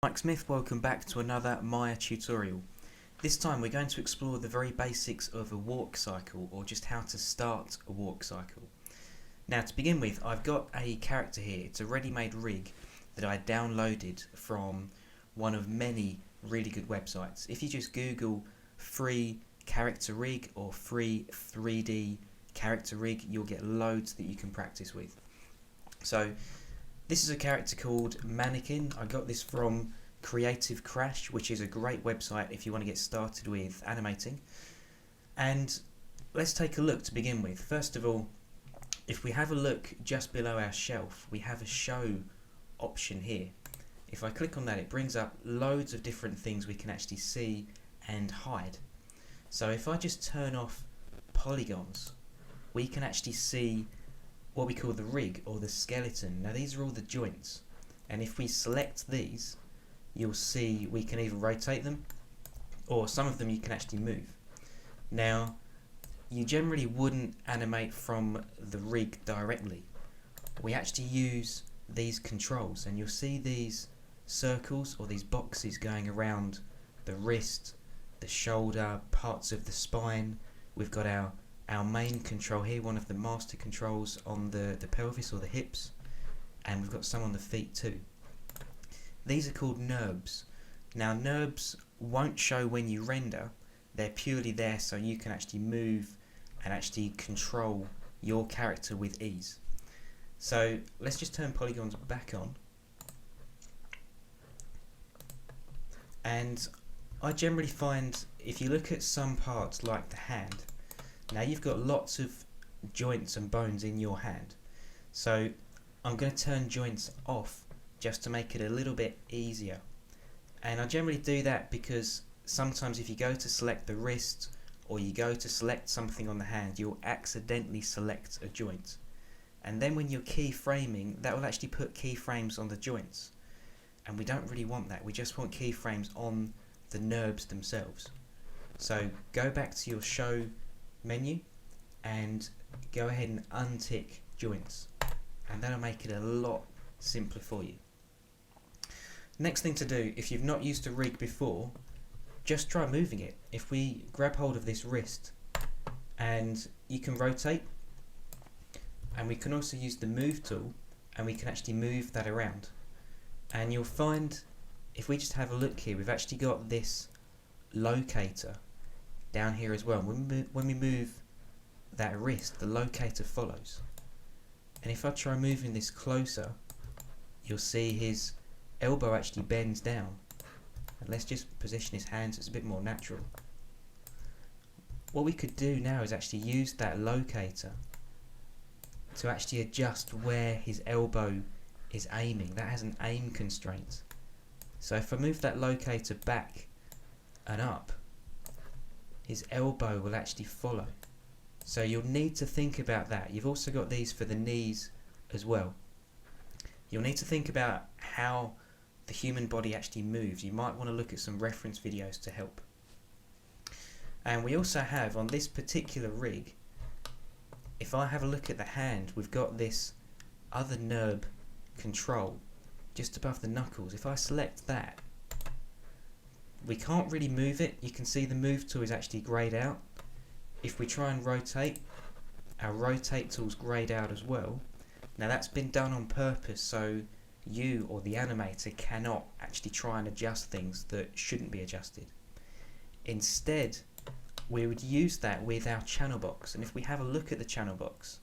Mike Smith, welcome back to another Maya tutorial. This time we're going to explore the very basics of a walk cycle, or just how to start a walk cycle. Now, to begin with, I've got a character here. It's a ready-made rig that I downloaded from one of many really good websites. If you just Google free character rig or free 3D character rig, you'll get loads that you can practice with. So this is a character called Mannequin. I got this from Creative Crash, which is a great website if you want to get started with animating. And let's take a look to begin with. First of all, if we have a look just below our shelf, we have a show option here. If I click on that, it brings up loads of different things we can actually see and hide. So if I just turn off polygons, we can actually see what we call the rig, or the skeleton. Now these are all the joints, and if we select these, you'll see we can either rotate them, or some of them you can actually move. Now, you generally wouldn't animate from the rig directly. We actually use these controls, and you'll see these circles or these boxes going around the wrist, the shoulder, parts of the spine. We've got our main control here, one of the master controls on the pelvis or the hips, and we've got some on the feet too. These are called NURBs. Now NURBs won't show when you render, they're purely there so you can actually move and actually control your character with ease. So let's just turn polygons back on, and I generally find if you look at some parts like the hand, now you've got lots of joints and bones in your hand, so I'm going to turn joints off just to make it a little bit easier. And I generally do that because sometimes if you go to select the wrist, or you go to select something on the hand, you'll accidentally select a joint, and then when you're keyframing, that will actually put keyframes on the joints, and we don't really want that. We just want keyframes on the NURBs themselves. So go back to your show menu and go ahead and untick joints, and that'll make it a lot simpler for you. Next thing to do, if you've not used a rig before, just try moving it. If we grab hold of this wrist, and you can rotate, and we can also use the move tool, and we can actually move that around, and you'll find if we just have a look here, we've actually got this locator down here as well. When we move that wrist, the locator follows. And if I try moving this closer, you'll see his elbow actually bends down. And let's just position his hands so it's a bit more natural. What we could do now is actually use that locator to actually adjust where his elbow is aiming. That has an aim constraint. So if I move that locator back and up, his elbow will actually follow. So you'll need to think about that. You've also got these for the knees as well. You'll need to think about how the human body actually moves. You might want to look at some reference videos to help. And we also have, on this particular rig, if I have a look at the hand, we've got this other NURB control just above the knuckles. If I select that, we can't really move it. You can see the move tool is actually greyed out. If we try and rotate, our rotate tool's greyed out as well. Now that's been done on purpose so you or the animator cannot actually try and adjust things that shouldn't be adjusted. Instead, we would use that with our channel box, and if we have a look at the channel box,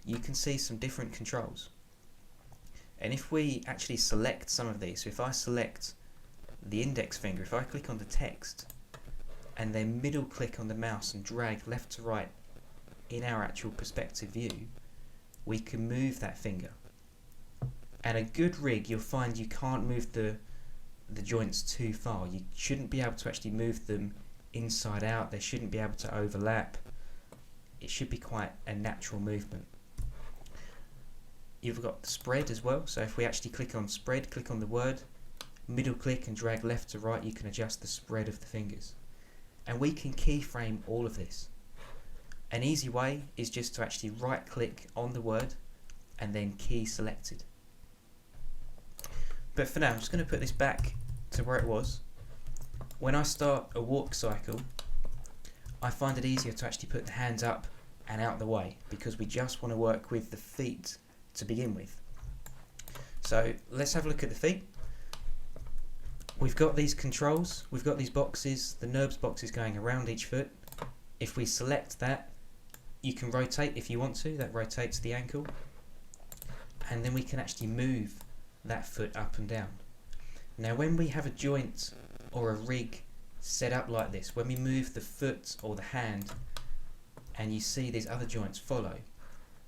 you can see some different controls. And if we actually select some of these, so if I select the index finger, if I click on the text and then middle click on the mouse and drag left to right in our actual perspective view, we can move that finger. And a good rig, you'll find you can't move the joints too far. You shouldn't be able to actually move them inside out. They shouldn't be able to overlap. It should be quite a natural movement. You've got the spread as well, so if we actually click on spread, click on the word, middle click and drag left to right, you can adjust the spread of the fingers. And we can keyframe all of this. An easy way is just to actually right click on the word and then key selected. But for now, I'm just going to put this back to where it was. When I start a walk cycle, I find it easier to actually put the hands up and out the way, because we just want to work with the feet to begin with. So let's have a look at the feet. We've got these controls, we've got these boxes, the NURBS boxes going around each foot. If we select that, you can rotate if you want to, that rotates the ankle. And then we can actually move that foot up and down. Now when we have a joint or a rig set up like this, when we move the foot or the hand and you see these other joints follow,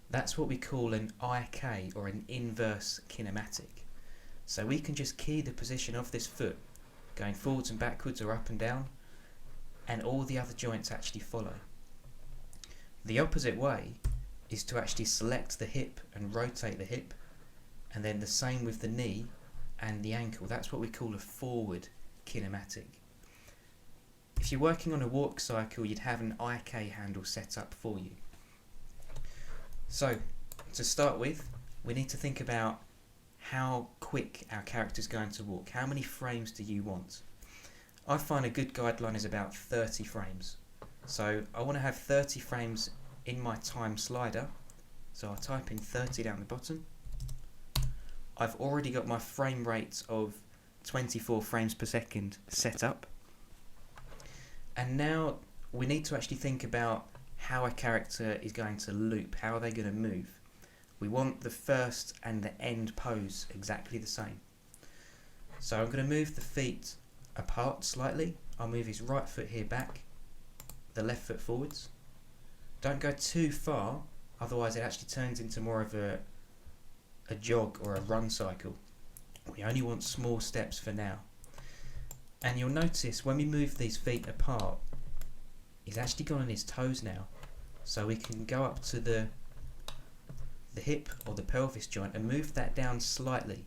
that's what we call an IK, or an inverse kinematic. So we can just key the position of this foot going forwards and backwards or up and down, and all the other joints actually follow. The opposite way is to actually select the hip and rotate the hip, and then the same with the knee and the ankle. That's what we call a forward kinematic. If you're working on a walk cycle, you'd have an IK handle set up for you. So, to start with, we need to think about how quick our character is going to walk. How many frames do you want? I find a good guideline is about 30 frames. So I want to have 30 frames in my time slider. So I'll type in 30 down the bottom. I've already got my frame rate of 24 frames per second set up. And now we need to actually think about how a character is going to loop. How are they going to move? We want the first and the end pose exactly the same. So I'm going to move the feet apart slightly. I'll move his right foot here back, the left foot forwards. Don't go too far, otherwise it actually turns into more of a jog or a run cycle. We only want small steps for now. And you'll notice when we move these feet apart, he's actually gone on his toes now. So we can go up to the hip or the pelvis joint and move that down slightly.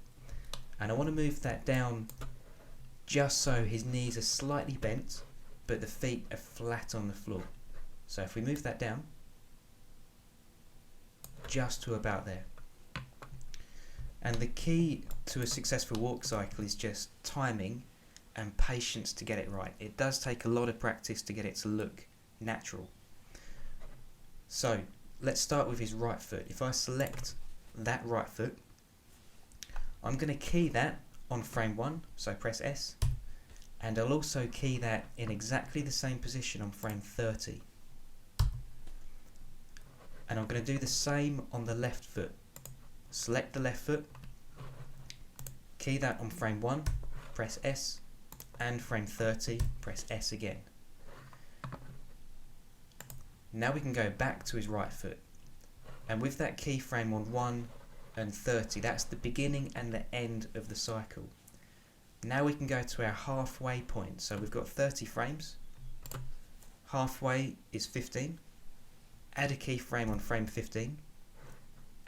And I want to move that down just so his knees are slightly bent, but the feet are flat on the floor. So if we move that down, just to about there. And the key to a successful walk cycle is just timing and patience to get it right. It does take a lot of practice to get it to look natural. So let's start with his right foot. If I select that right foot, I'm going to key that on frame 1, so press S, and I'll also key that in exactly the same position on frame 30. And I'm going to do the same on the left foot. Select the left foot, key that on frame 1, press S, and frame 30, press S again. Now we can go back to his right foot, and with that keyframe on 1 and 30, that's the beginning and the end of the cycle. Now we can go to our halfway point. So we've got 30 frames, halfway is 15, add a keyframe on frame 15,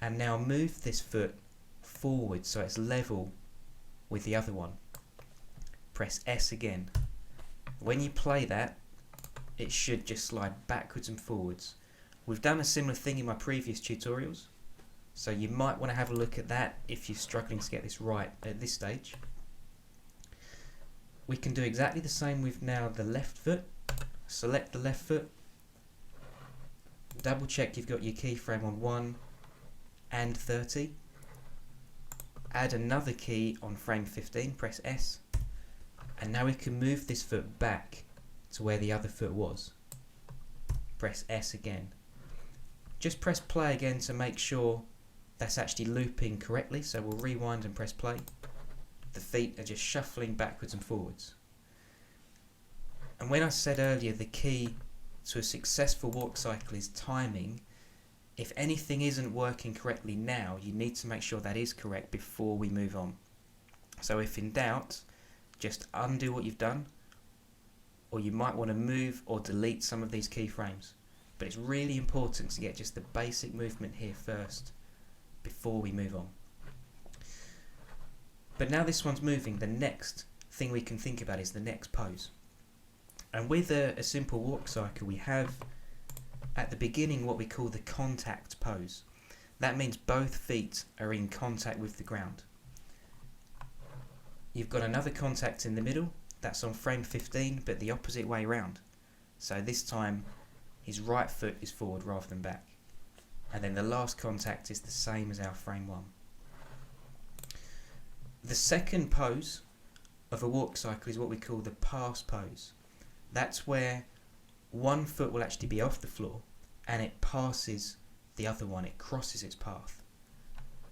and now move this foot forward so it's level with the other one. Press S again. When you play that, it should just slide backwards and forwards. We've done a similar thing in my previous tutorials, so you might want to have a look at that if you're struggling to get this right at this stage. We can do exactly the same with now the left foot. Select the left foot, double check you've got your keyframe on 1 and 30, add another key on frame 15, press S, and now we can move this foot back to where the other foot was. Press S again. Just press play again to make sure that's actually looping correctly, so we'll rewind and press play. The feet are just shuffling backwards and forwards. And when I said earlier the key to a successful walk cycle is timing, if anything isn't working correctly now, you need to make sure that is correct before we move on. So if in doubt, just undo what you've done, or you might want to move or delete some of these keyframes. But it's really important to get just the basic movement here first before we move on. But now this one's moving, the next thing we can think about is the next pose. And with a simple walk cycle, we have at the beginning what we call the contact pose. That means both feet are in contact with the ground. You've got another contact in the middle, that's on frame 15, but the opposite way round. So this time his right foot is forward rather than back. And then the last contact is the same as our frame 1. The second pose of a walk cycle is what we call the pass pose. That's where one foot will actually be off the floor and it passes the other one, it crosses its path.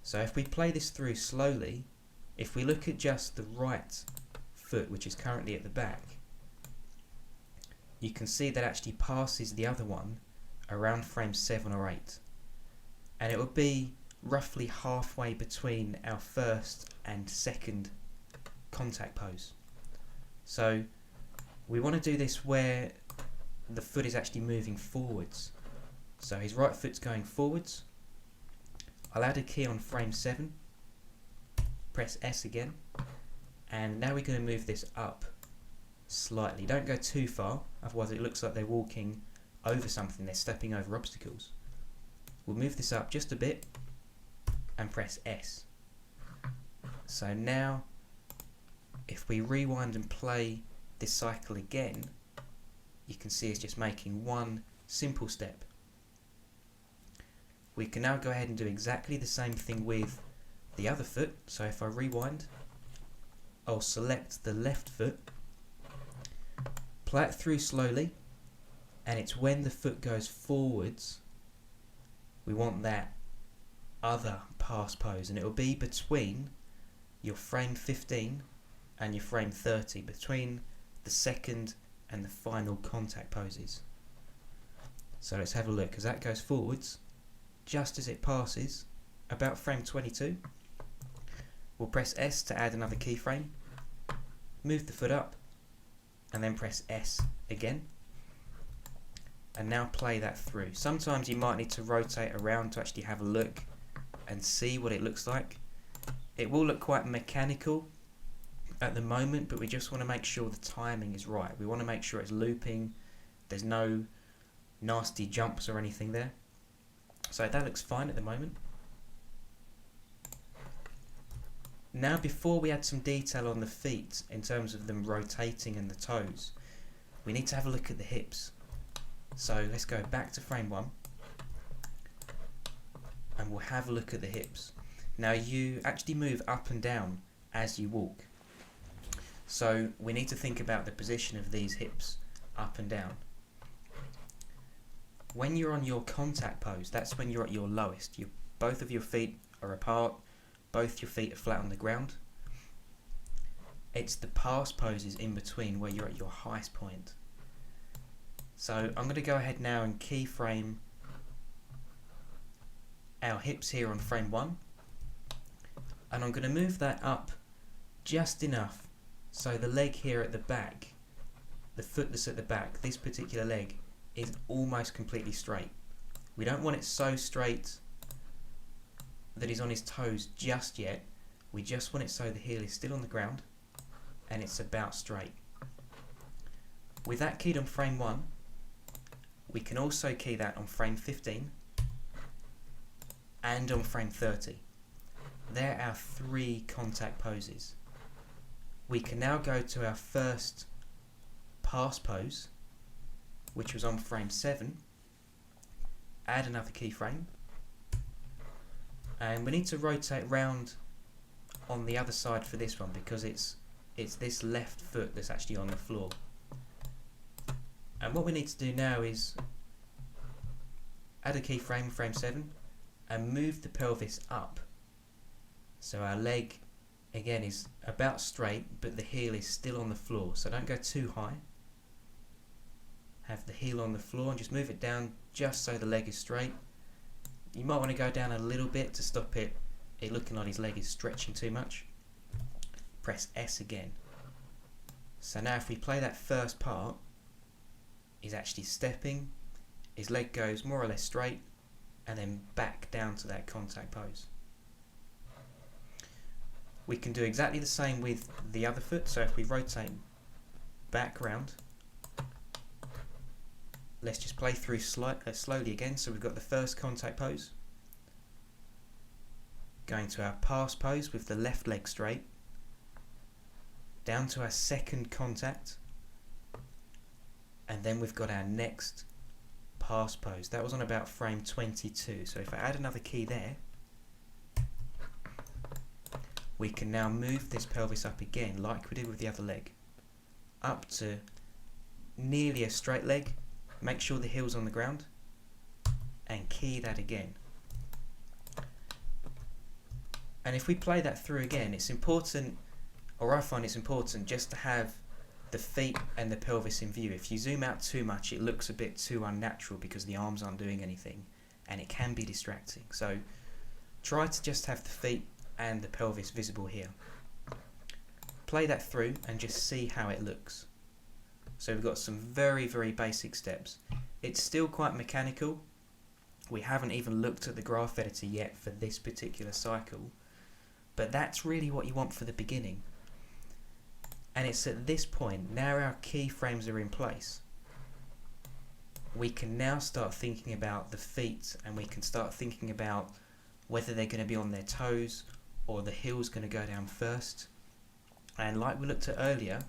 So if we play this through slowly, if we look at just the right foot, which is currently at the back, you can see that actually passes the other one around frame 7 or 8. And it will be roughly halfway between our first and second contact pose. So we want to do this where the foot is actually moving forwards. So his right foot's going forwards. I'll add a key on frame 7, press S again, and now we're going to move this up slightly. Don't go too far, otherwise it looks like they're walking over something, they're stepping over obstacles. We'll move this up just a bit and press S. So now if we rewind and play this cycle again, you can see it's just making one simple step. We can now go ahead and do exactly the same thing with the other foot. So if I rewind, I'll select the left foot, play it through slowly, and it's when the foot goes forwards we want that other pass pose, and it will be between your frame 15 and your frame 30, between the second and the final contact poses. So let's have a look. As that goes forwards, just as it passes about frame 22, we'll press S to add another keyframe, move the foot up, and then press S again, and now play that through. Sometimes you might need to rotate around to actually have a look and see what it looks like. It will look quite mechanical at the moment, but we just want to make sure the timing is right. We want to make sure it's looping, there's no nasty jumps or anything there. So that looks fine at the moment. Now, before we add some detail on the feet in terms of them rotating and the toes, we need to have a look at the hips. So let's go back to frame 1 and we'll have a look at the hips. Now you actually move up and down as you walk. So we need to think about the position of these hips up and down. When you're on your contact pose, that's when you're at your lowest. Both of your feet are apart, both your feet are flat on the ground. It's the pass poses in between where you're at your highest point. So I'm going to go ahead now and keyframe our hips here on frame 1, and I'm going to move that up just enough so the leg here at the back, the foot that's at the back, this particular leg is almost completely straight. We don't want it so straight that he's on his toes just yet. We just want it so the heel is still on the ground and it's about straight. With that keyed on frame 1, we can also key that on frame 15 and on frame 30. They're our 3 contact poses. We can now go to our first pass pose, which was on frame 7, add another keyframe, and we need to rotate round on the other side for this one because it's this left foot that's actually on the floor. And what we need to do now is add a keyframe, frame 7, and move the pelvis up. So our leg again is about straight, but the heel is still on the floor. So don't go too high. Have the heel on the floor and just move it down just so the leg is straight. You might want to go down a little bit to stop it looking like his leg is stretching too much. Press S again. So now if we play that first part, he's actually stepping, his leg goes more or less straight, and then back down to that contact pose. We can do exactly the same with the other foot, so if we rotate back round, let's just play through slowly again. So we've got the first contact pose, going to our pass pose with the left leg straight, down to our second contact, and then we've got our next pass pose. That was on about frame 22. So if I add another key there, we can now move this pelvis up again like we did with the other leg, up to nearly a straight leg. Make sure the heel's on the ground and key that again. And if we play that through again, it's important, or I find it's important, just to have the feet and the pelvis in view. If you zoom out too much, it looks a bit too unnatural because the arms aren't doing anything, and it can be distracting. So try to just have the feet and the pelvis visible here. Play that through and just see how it looks. So we've got some very, very basic steps. It's still quite mechanical. We haven't even looked at the graph editor yet for this particular cycle, but that's really what you want for the beginning. And it's at this point, now our keyframes are in place, we can now start thinking about the feet, and we can start thinking about whether they're going to be on their toes or the heel's going to go down first. And like we looked at earlier,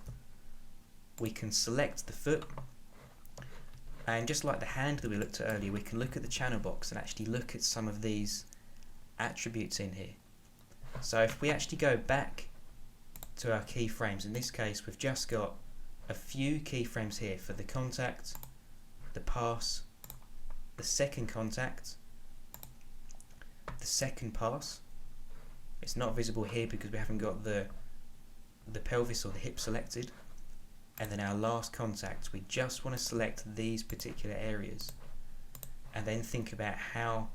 we can select the foot, and just like the hand that we looked at earlier, we can look at the channel box and actually look at some of these attributes in here. So if we actually go back to our keyframes, in this case we've just got a few keyframes here for the contact, the pass, the second contact, the second pass. It's not visible here because we haven't got the pelvis or the hip selected. And then our last contact, we just want to select these particular areas and then think about how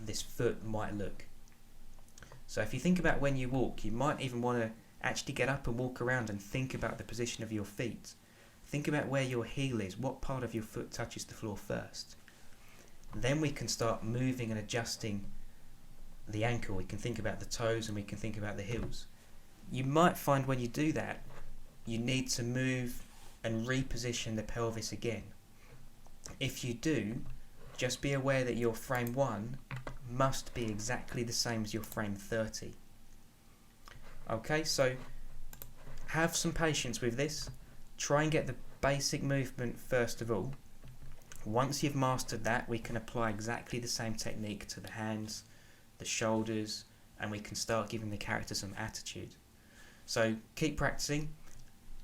this foot might look. So if you think about when you walk, you might even want to actually get up and walk around and think about the position of your feet. Think about where your heel is, what part of your foot touches the floor first. Then we can start moving and adjusting the ankle. We can think about the toes and we can think about the heels. You might find when you do that, you need to move and reposition the pelvis again. If you do, just be aware that your frame 1 must be exactly the same as your frame 30. Okay, so have some patience with this. Try and get the basic movement first of all. Once you've mastered that, we can apply exactly the same technique to the hands, the shoulders, and we can start giving the character some attitude. So keep practicing.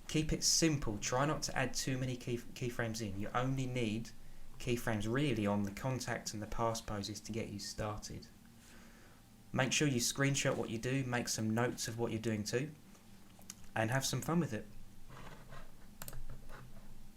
Keep it simple. Try not to add too many keyframes in. You only need keyframes really on the contact and the pass poses to get you started. Make sure you screenshot what you do, make some notes of what you're doing too, and have some fun with it.